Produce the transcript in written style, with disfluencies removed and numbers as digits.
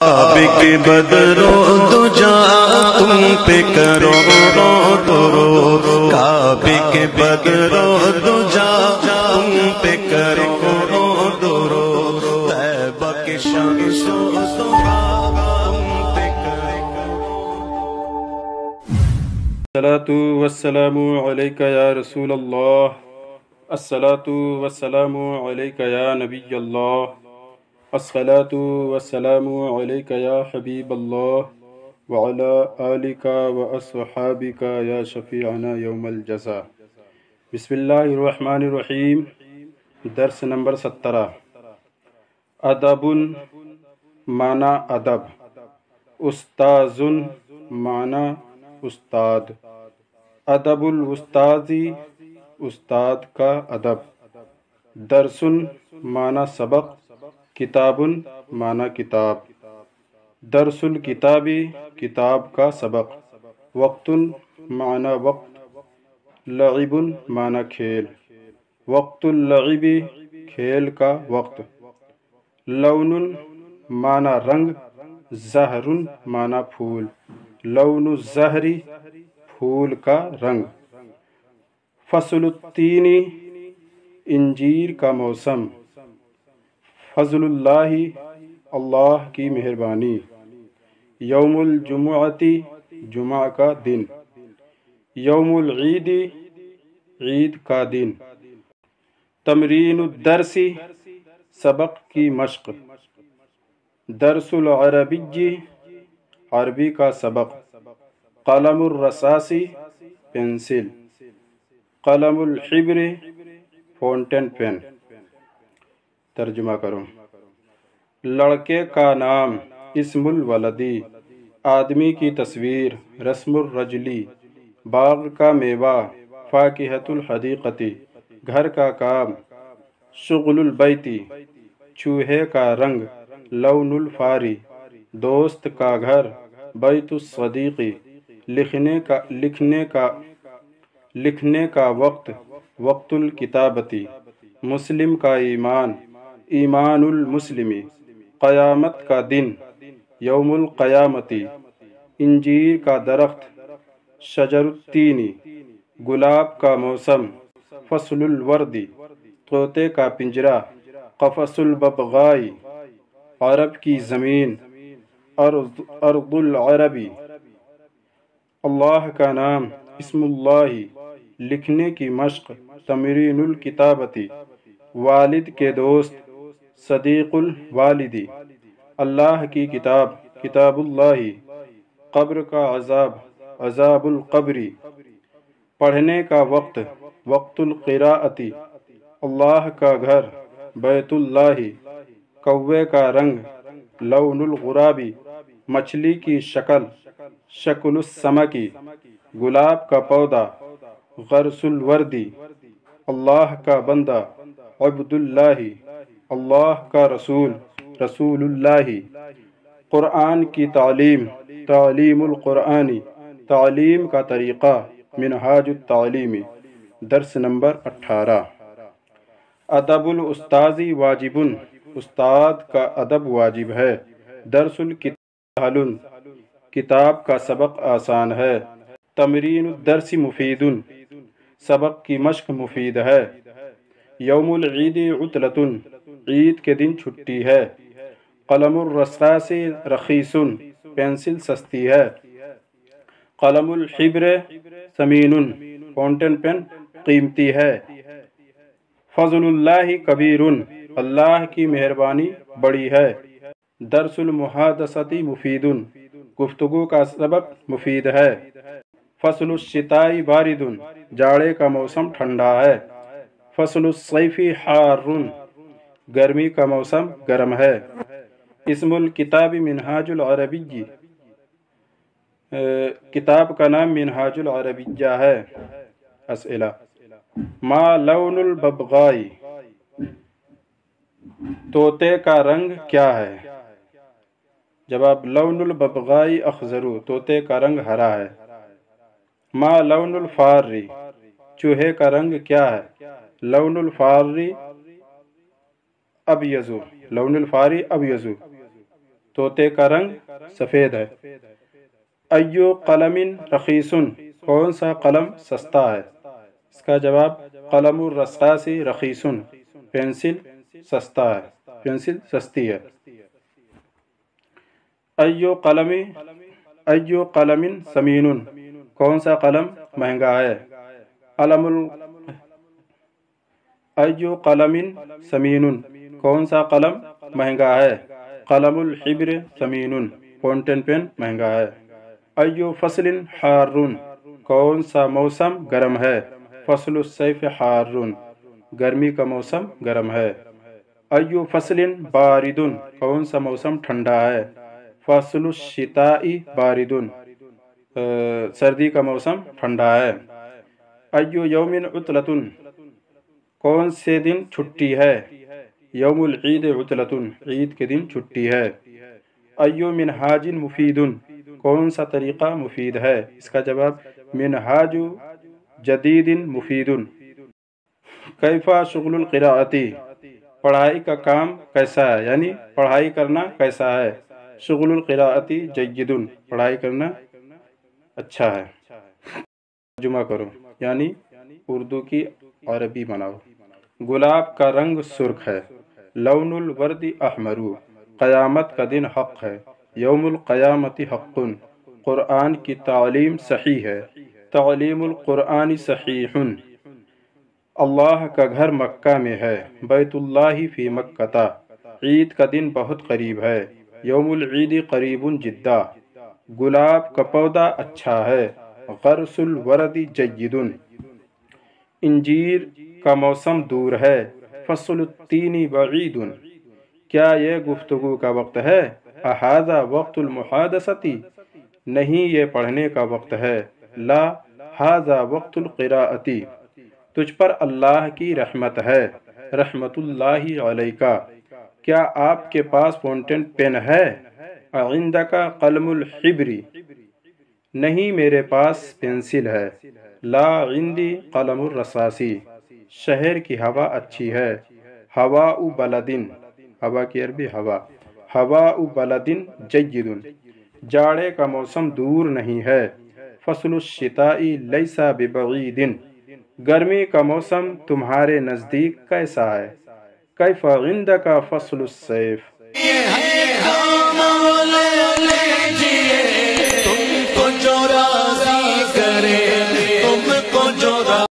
سابق بدرو دجا تم پہ کرو درود، سابق بدرو دجا تم پہ کرو درود، طیبہ کے شمس و ضحیٰ تم پہ کرو۔ الصلاۃ والسلام علیک یا رسول اللہ، الصلاۃ والسلام علیک یا نبی اللہ، الصلاۃ والسلام علیک یا حبیب اللہ وعلی آلک واصحابک یا شفیعنا یوم الجزا۔ بسم اللہ الرحمن الرحیم۔ درس نمبر 17۔ ادب معنی ادب، استاذ معنی استاد، ادب الاستاذی استاد کا ادب، درس معنی سبق، کتاب معنی کتاب، درس الکتابی کتاب کا سبق، وقت معنی وقت، لعب معنی کھیل، وقت اللعب کھیل کا وقت، لون معنی رنگ، زہر معنی پھول، لون الزہر پھول کا رنگ، فصل التین انجیر کا موسم، فضل اللہ اللہ کی مہربانی، یوم الجمعۃ جمعہ کا دن، یوم العید عید کا دن، تمرین الدرس سبق کی مشق، درس العربی عربی کا سبق، قلم الرصاص پینسل، قلم الحبر فونٹین پین۔ ترجمہ کرو۔ لڑکے کا نام، اسم الولدی، آدمی کی تصویر، رسم الرجلی، باغ کا میوہ، فاکہۃ الحدیقتی، گھر کا کام، شغل البیتی، چوہے کا رنگ، لون الفاری، دوست کا گھر، بیت الصدیقی، لکھنے کا وقت، وقت الکتابتی، مسلم کا ایمان، ایمان المسلمی، قیامت کا دن، یوم القیامتی، انجیر کا درخت، شجر التینی، گلاب کا موسم، فصل الوردی، طوطے کا پنجرہ، قفص الببغائی، عرب کی زمین، ارض العربی، اللہ کا نام، اسم اللہ، لکھنے کی مشق، تمرین الکتابتی، والد کے دوست، صدیق الوالدی، اللہ کی کتاب، کتاب اللہ، قبر کا عذاب، عذاب القبری، پڑھنے کا وقت، وقت القراءتی، اللہ کا گھر، بیت اللہ، کوے کا رنگ، لون الغرابی، مچھلی کی شکل، شکل السمکی، گلاب کا پودا، غرس الوردی، اللہ کا بندہ، عبد اللہ، اللہ کا رسول، رسول اللہ، قرآن کی تعلیم، تعلیم القرآنی، تعلیم کا طریقہ، منہاج التعلیمی۔ درس نمبر 18۔ ادب الاستاذی واجب، استاد کا ادب واجب ہے، درس الکتاب کتاب کا سبق آسان ہے، تمرین الدرس مفید، سبق کی مشق مفید ہے، یوم العید عطلۃ، عید کے دن چھٹی ہے، قلم الرصاص رخیص، پینسل سستی ہے، قلم الحبر ثمین، فاؤنٹین پین قیمتی ہے، فضل اللہ کبیر، اللہ کی مہربانی بڑی ہے، درس المحادثۃ مفید، گفتگو کا سبق مفید ہے، فصل الشتاء بارد، جاڑے کا موسم ٹھنڈا ہے، فصل الصیف حار، گرمی کا موسم گرم ہے، اسم الکتاب منہاج العربی، کتاب کا نام منہاج العربیہ ہے۔ اسئلہ: ما لون الببغائی، طوطے کا رنگ کیا ہے؟ جواب: لون الببغائی اخضر، طوطے کا رنگ ہرا ہے۔ ما لون الفار، چوہے کا رنگ کیا ہے؟ لون الفار ابیض، لون الفاری ابیض، طوطے کا رنگ سفید ہے۔ ایو قلم رخیص، کون سا قلم سستا ہے؟ اس کا جواب قلم الرصاص رخیص، پینسل سستا ہے، پینسل سستی ہے۔ ایو قلم ثمین، کون سا قلم مہنگا ہے؟ ایو قلم ثمین، کون سا قلم مہنگا ہے؟ قلم الحبر ثمین، فاؤنٹین پین مہنگا ہے۔ ایو فصل حار، کون سا موسم گرم ہے؟ فصل الصیف حار، گرمی کا موسم گرم ہے۔ ایو فصل بارد، کون سا موسم ٹھنڈا ہے؟ فصل الشتاء بارد، سردی کا موسم ٹھنڈا ہے۔ ایو یوم عطلۃ، کون سے دن چھٹی ہے؟ یوم العید عطلۃ، عید کے دن چھٹی ہے۔ ایو منہاج مفید، کون سا طریقہ مفید ہے؟ اس کا جواب منہاج جدید مفید۔ کیفا شغل القراءۃ، پڑھائی کا کام کیسا ہے، یعنی پڑھائی کرنا کیسا ہے؟ شغل القراءۃ جید، پڑھائی کرنا اچھا ہے۔ ترجمہ کرو، یعنی اردو کی عربی بناؤ۔ گلاب کا رنگ سرخ ہے، لون الورد احمر، قیامت کا دن حق ہے، یوم القیامت حق، قرآن کی تعلیم صحیح ہے، تعلیم القرآن صحیح، اللہ کا گھر مکہ میں ہے، بیت اللہ فی مکہ، عید کا دن بہت قریب ہے، یوم العید قریب جدا، گلاب کا پودا اچھا ہے، غرس الورد جید، انجیر کا موسم دور ہے، فصل التین بعید، کیا یہ گفتگو کا وقت ہے؟ اھذا وقت المحادثۃ، نہیں یہ پڑھنے کا وقت ہے، لا ھذا وقت القراءۃ، تجھ پر اللہ کی رحمت ہے، رحمت اللہ علیک، کیا آپ کے پاس فاؤنٹین پین ہے؟ عندک قلم الحبر، نہیں میرے پاس پینسل ہے، لا عندی قلم الرصاص، شہر کی ہوا اچھی ہے، ہواء بلد، ہوا کی عربی ہوا، ہواء بلد جید، جاڑے کا موسم دور نہیں ہے، فصل الشتاء لیس ببعید، گرمی کا موسم تمہارے نزدیک کیسا ہے؟ کیف عندک فصل الصیف۔